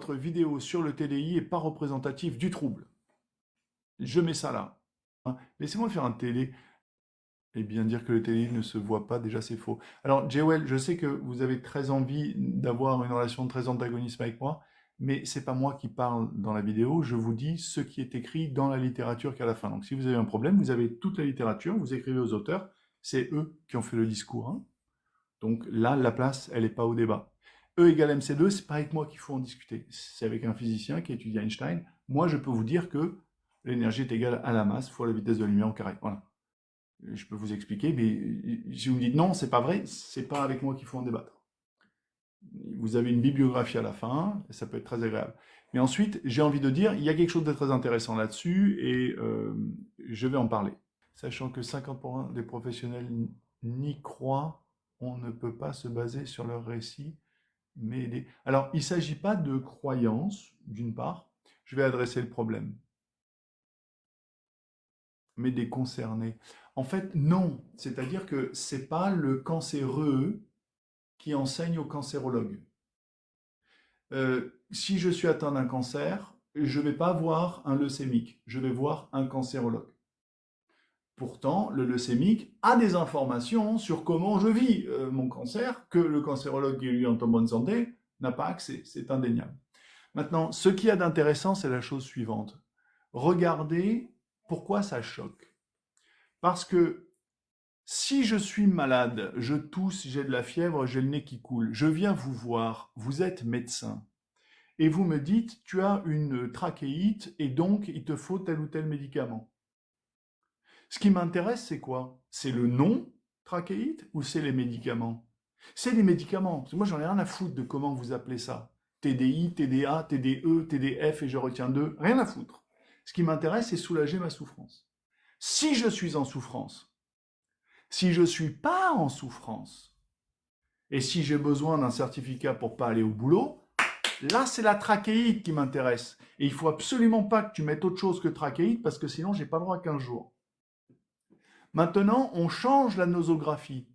votre vidéo sur le TDI n'est pas représentative du trouble. Je mets ça là. Hein. Laissez-moi faire un TD. Et bien dire que le TDI ne se voit pas, déjà c'est faux. Alors, Jewel, je sais que vous avez très envie d'avoir une relation très antagoniste avec moi, mais c'est pas moi qui parle dans la vidéo, je vous dis ce qui est écrit dans la littérature qu'à la fin. Donc si vous avez un problème, vous avez toute la littérature, vous écrivez aux auteurs, c'est eux qui ont fait le discours. Hein. Donc là, la place, elle n'est pas au débat. E égale MC2, c'est pas avec moi qu'il faut en discuter. C'est avec un physicien qui étudie Einstein. Moi, je peux vous dire que l'énergie est égale à la masse fois la vitesse de la lumière au carré. Voilà. Je peux vous expliquer, mais si vous me dites non, c'est pas vrai, c'est pas avec moi qu'il faut en débattre. Vous avez une bibliographie à la fin, et ça peut être très agréable. Mais ensuite, j'ai envie de dire, il y a quelque chose de très intéressant là-dessus, et je vais en parler. Sachant que 50% des professionnels n'y croient, on ne peut pas se baser sur leur récit, mais Alors, il ne s'agit pas de croyance, d'une part, je vais adresser le problème, mais des concernés. En fait, non. C'est-à-dire que ce n'est pas le cancéreux qui enseigne aux cancérologues. Si je suis atteint d'un cancer, je ne vais pas voir un leucémique, je vais voir un cancérologue. Pourtant, le leucémique a des informations sur comment je vis mon cancer, que le cancérologue qui est lui en bonne santé n'a pas accès, c'est indéniable. Maintenant, ce qu'il y a d'intéressant, c'est la chose suivante. Regardez pourquoi ça choque. Parce que si je suis malade, je tousse, j'ai de la fièvre, j'ai le nez qui coule, je viens vous voir, vous êtes médecin, et vous me dites, tu as une trachéite, et donc il te faut tel ou tel médicament. Ce qui m'intéresse, c'est quoi? C'est le nom trachéite ou c'est les médicaments? C'est les médicaments. Parce que moi, j'en ai rien à foutre de comment vous appelez ça. TDI, TDA, TDE, TDF et je retiens 2. Rien à foutre. Ce qui m'intéresse, c'est soulager ma souffrance. Si je suis en souffrance, si je ne suis pas en souffrance, et si j'ai besoin d'un certificat pour pas aller au boulot, là, c'est la trachéite qui m'intéresse. Et il faut absolument pas que tu mettes autre chose que trachéite parce que sinon, j'ai pas le droit à 15 jours. Maintenant, on change la nosographie.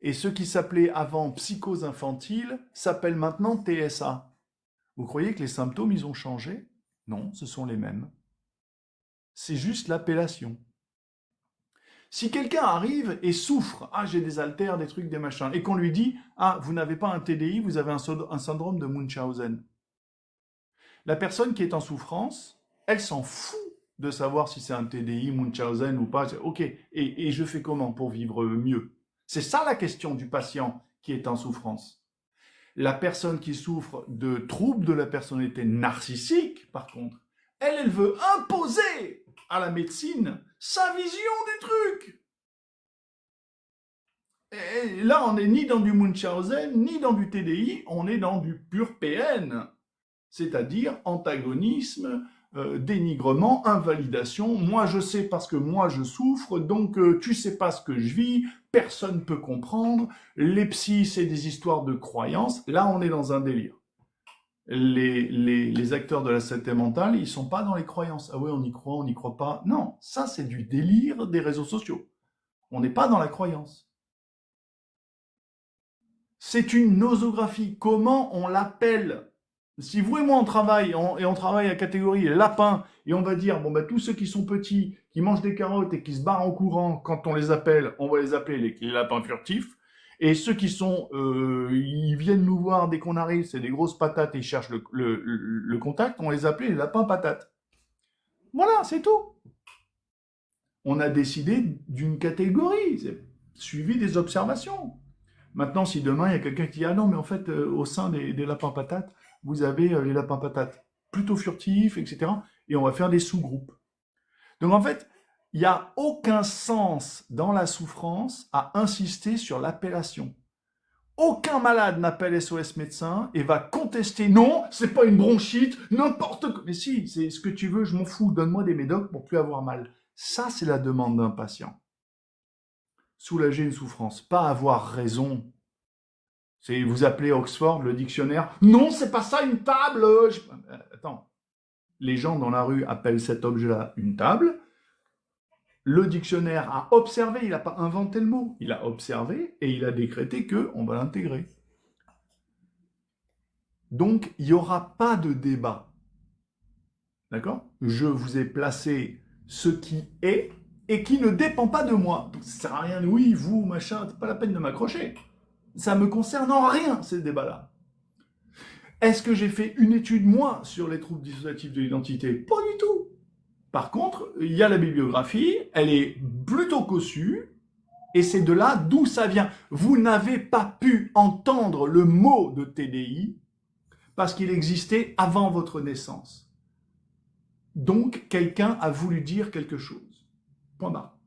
Et ce qui s'appelait avant psychose infantile s'appelle maintenant TSA. Vous croyez que les symptômes, ils ont changé? Non, ce sont les mêmes. C'est juste l'appellation. Si quelqu'un arrive et souffre, ah j'ai des haltères, des trucs, des machins, et qu'on lui dit, ah vous n'avez pas un TDI, vous avez un syndrome de Munchausen. La personne qui est en souffrance, elle s'en fout de savoir si c'est un TDI, Munchausen ou pas. Ok, et je fais comment pour vivre mieux? C'est ça la question du patient qui est en souffrance. La personne qui souffre de troubles de la personnalité narcissique, par contre, elle veut imposer à la médecine sa vision des trucs. Et là, on n'est ni dans du Munchausen, ni dans du TDI, on est dans du pur PN, c'est-à-dire antagonisme, dénigrement, invalidation. Moi, je sais parce que moi, je souffre, donc tu sais pas ce que je vis, personne peut comprendre. Les psys, c'est des histoires de croyances. Là, on est dans un délire. Les acteurs de la santé mentale, ils sont pas dans les croyances. Ah oui, on y croit, on n'y croit pas. Non, ça, c'est du délire des réseaux sociaux. On n'est pas dans la croyance. C'est une nosographie. Comment on l'appelle? Si vous et moi on travaille, et on travaille à catégorie lapin, et on va dire, bon ben tous ceux qui sont petits, qui mangent des carottes et qui se barrent en courant, quand on les appelle, on va les appeler les lapins furtifs. Et ceux qui sont, ils viennent nous voir dès qu'on arrive, c'est des grosses patates et ils cherchent le contact, on les appelle les lapins patates. Voilà, c'est tout. On a décidé d'une catégorie, c'est suivi des observations. Maintenant, si demain il y a quelqu'un qui dit ah non, mais en fait, au sein des lapins patates, vous avez les lapins patates plutôt furtifs, etc. Et on va faire des sous-groupes. Donc en fait, il n'y a aucun sens dans la souffrance à insister sur l'appellation. Aucun malade n'appelle SOS médecin et va contester non, c'est pas une bronchite, n'importe quoi. Mais si, c'est ce que tu veux, je m'en fous, donne-moi des médocs pour plus avoir mal. Ça, c'est la demande d'un patient. Soulager une souffrance, pas avoir raison. C'est vous appelez Oxford, le dictionnaire. Non, c'est pas ça une table. Attends. Les gens dans la rue appellent cet objet-là une table. Le dictionnaire a observé, il n'a pas inventé le mot. Il a observé et il a décrété qu'on va l'intégrer. Donc, il n'y aura pas de débat. D'accord? Je vous ai placé ce qui est et qui ne dépend pas de moi. Donc, ça ne sert à rien, oui, vous, machin, c'est pas la peine de m'accrocher. Ça me concerne en rien, ces débats-là. Est-ce que j'ai fait une étude, moi, sur les troubles dissociatifs de l'identité? Pas du tout. Par contre, il y a la bibliographie, elle est plutôt cossue, et c'est de là d'où ça vient. Vous n'avez pas pu entendre le mot de TDI parce qu'il existait avant votre naissance. Donc, quelqu'un a voulu dire quelque chose. Point barre.